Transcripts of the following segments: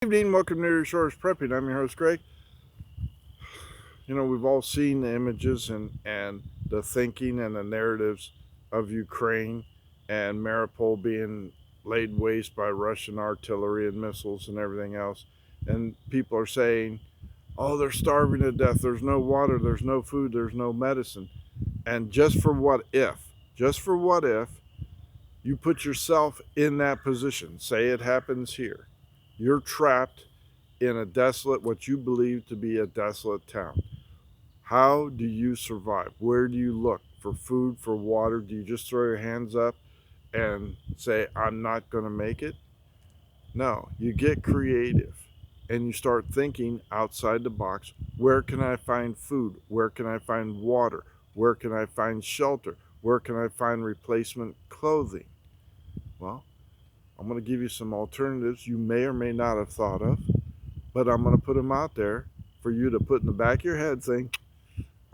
Good evening, welcome to your Shores Prepping. I'm your host, Greg. We've all seen the images and the thinking and the narratives of Ukraine and Mariupol being laid waste by Russian artillery and missiles and everything else. And people are saying, oh, they're starving to death. There's no water, there's no food, there's no medicine. And just for what if, you put yourself in that position, say it happens here, you're trapped in a desolate, what you believe to be a desolate town. How do you survive? Where do you look for food, for water? Do you just throw your hands up and say, I'm not going to make it? No, you get creative and you start thinking outside the box. Where can I find food? Where can I find water? Where can I find shelter? Where can I find replacement clothing? Well, I'm going to give you some alternatives you may or may not have thought of, but I'm going to put them out there for you to put in the back of your head saying,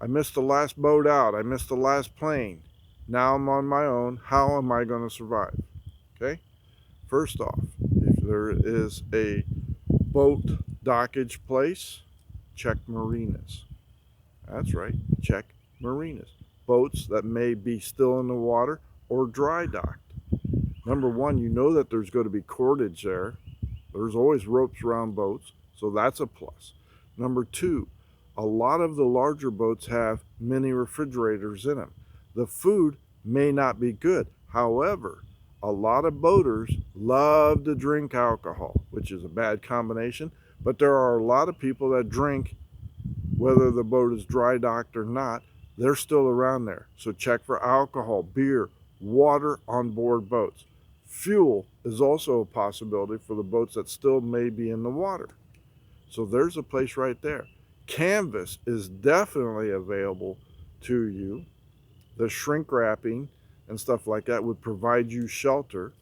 I missed the last boat out. I missed the last plane. Now I'm on my own. How am I going to survive? Okay? First off, if there is a boat dockage place, check marinas. That's right, check marinas. Boats that may be still in the water or dry docked. Number one, you know that there's going to be cordage there. There's always ropes around boats, so that's a plus. Number two, a lot of the larger boats have mini refrigerators in them. The food may not be good. However, a lot of boaters love to drink alcohol, which is a bad combination, but there are a lot of people that drink whether the boat is dry docked or not. They're still around there. So check for alcohol, beer, water on board boats. Fuel is also a possibility for the boats that still may be in the water. So there's a place right there. Canvas is definitely available to you. The shrink wrapping and stuff like that would provide you shelter,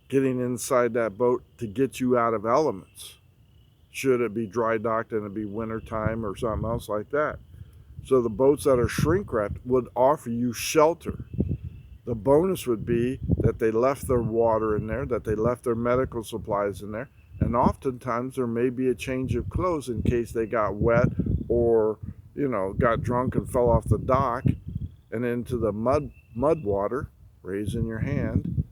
getting inside that boat to get you out of elements. Should it be dry docked and it be winter time or something else like that. So the boats that are shrink wrapped would offer you shelter. The bonus would be that they left their water in there, that they left their medical supplies in there, and oftentimes there may be a change of clothes in case they got wet or, got drunk and fell off the dock and into the mud water. Raising your hand.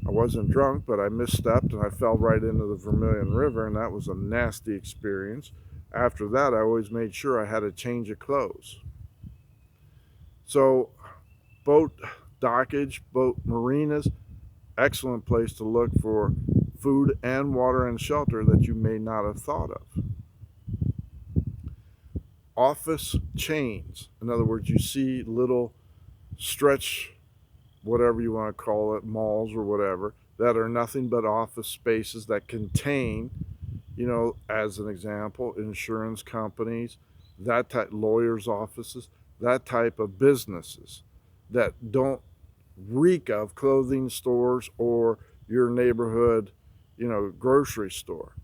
I wasn't drunk, but I misstepped and I fell right into the Vermilion River, and that was a nasty experience. After that, I always made sure I had a change of clothes. So, boat dockage, boat marinas, excellent place to look for food and water and shelter that you may not have thought of. Office chains, in other words, you see little stretch, whatever you want to call it, malls or whatever, that are nothing but office spaces that contain, as an example, insurance companies, that type, lawyers' offices, that type of businesses that don't reek of clothing stores or your neighborhood, grocery store.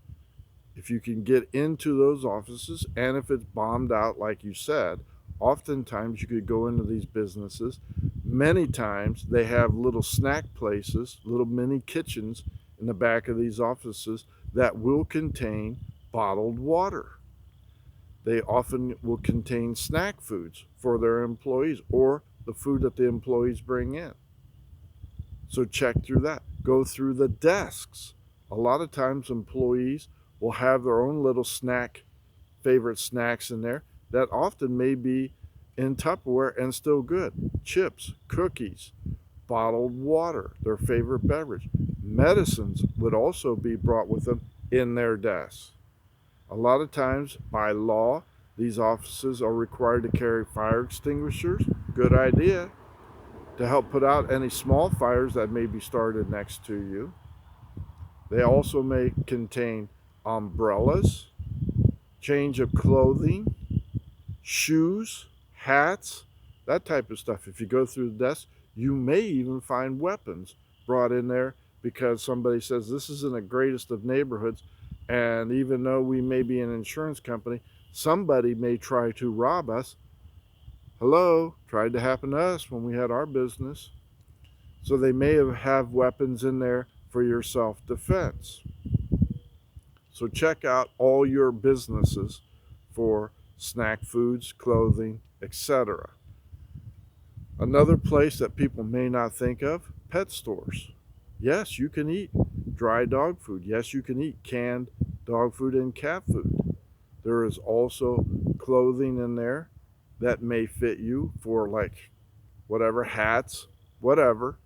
If you can get into those offices, and if it's bombed out, like you said, oftentimes you could go into these businesses. Many times they have little snack places, little mini kitchens in the back of these offices that will contain bottled water. They often will contain snack foods for their employees or the food that the employees bring in. So check through that. Go through the desks. A lot of times employees will have their own little favorite snacks in there that often may be in Tupperware and still good. Chips, cookies, bottled water, their favorite beverage. Medicines would also be brought with them in their desks. A lot of times, by law, these offices are required to carry fire extinguishers. Good idea, to help put out any small fires that may be started next to you. They also may contain umbrellas, change of clothing, shoes, hats, that type of stuff. If you go through the desk, you may even find weapons brought in there because somebody says this isn't the greatest of neighborhoods, and even though we may be an insurance company, somebody may try to rob us. Hello, tried to happen to us when we had our business. So they may have weapons in there for your self-defense. So check out all your businesses for snack foods, clothing, etc. Another place that people may not think of, pet stores. Yes, you can eat dry dog food. Yes, you can eat canned dog food and cat food. There is also clothing in there that may fit you for like whatever, hats, whatever.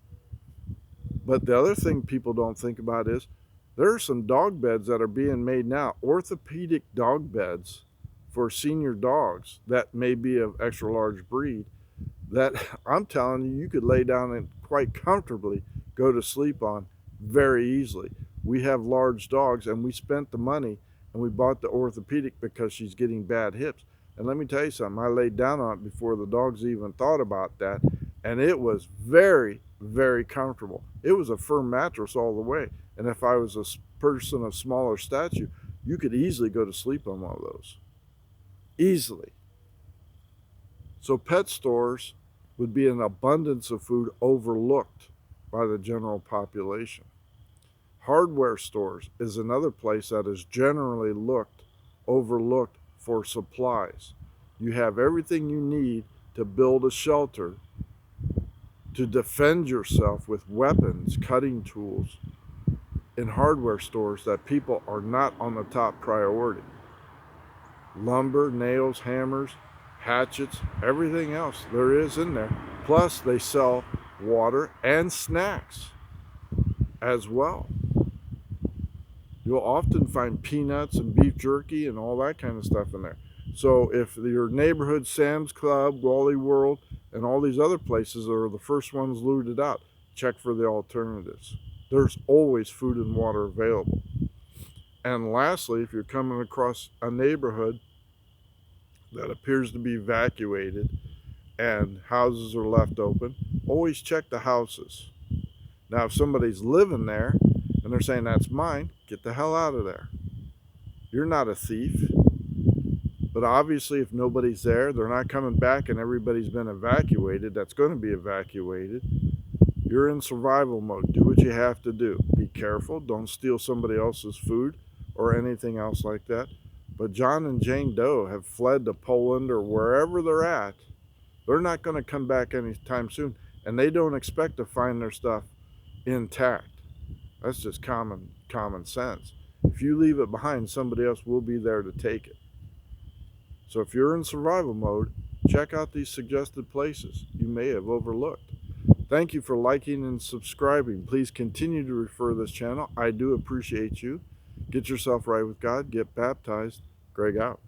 But the other thing people don't think about is there are some dog beds that are being made now, orthopedic dog beds for senior dogs that may be of extra large breed, that I'm telling you, you could lay down and quite comfortably go to sleep on very easily. We have large dogs and we spent the money and we bought the orthopedic because she's getting bad hips. And let me tell you something, I laid down on it before the dogs even thought about that, and it was very, very comfortable. It was a firm mattress all the way. And if I was a person of smaller stature, you could easily go to sleep on one of those. Easily. So pet stores would be an abundance of food overlooked by the general population. Hardware stores is another place that is generally overlooked for supplies. You have everything you need to build a shelter, to defend yourself with weapons, cutting tools, in hardware stores that people are not on the top priority. Lumber, nails, hammers, hatchets, everything else there is in there. Plus they sell water and snacks as well. You'll often find peanuts and beef jerky and all that kind of stuff in there. So if your neighborhood Sam's Club, Wally World, and all these other places are the first ones looted out, check for the alternatives. There's always food and water available. And lastly, if you're coming across a neighborhood that appears to be evacuated and houses are left open, always check the houses. Now, if somebody's living there and they're saying that's mine, get the hell out of there. You're not a thief. But obviously, if nobody's there, they're not coming back and everybody's been evacuated, that's going to be evacuated. You're in survival mode. Do what you have to do. Be careful. Don't steal somebody else's food or anything else like that. But John and Jane Doe have fled to Poland or wherever they're at. They're not going to come back anytime soon. And they don't expect to find their stuff intact. That's just common sense. If you leave it behind, somebody else will be there to take it. So if you're in survival mode, check out these suggested places you may have overlooked. Thank you for liking and subscribing. Please continue to refer this channel. I do appreciate you. Get yourself right with God. Get baptized. Greg out.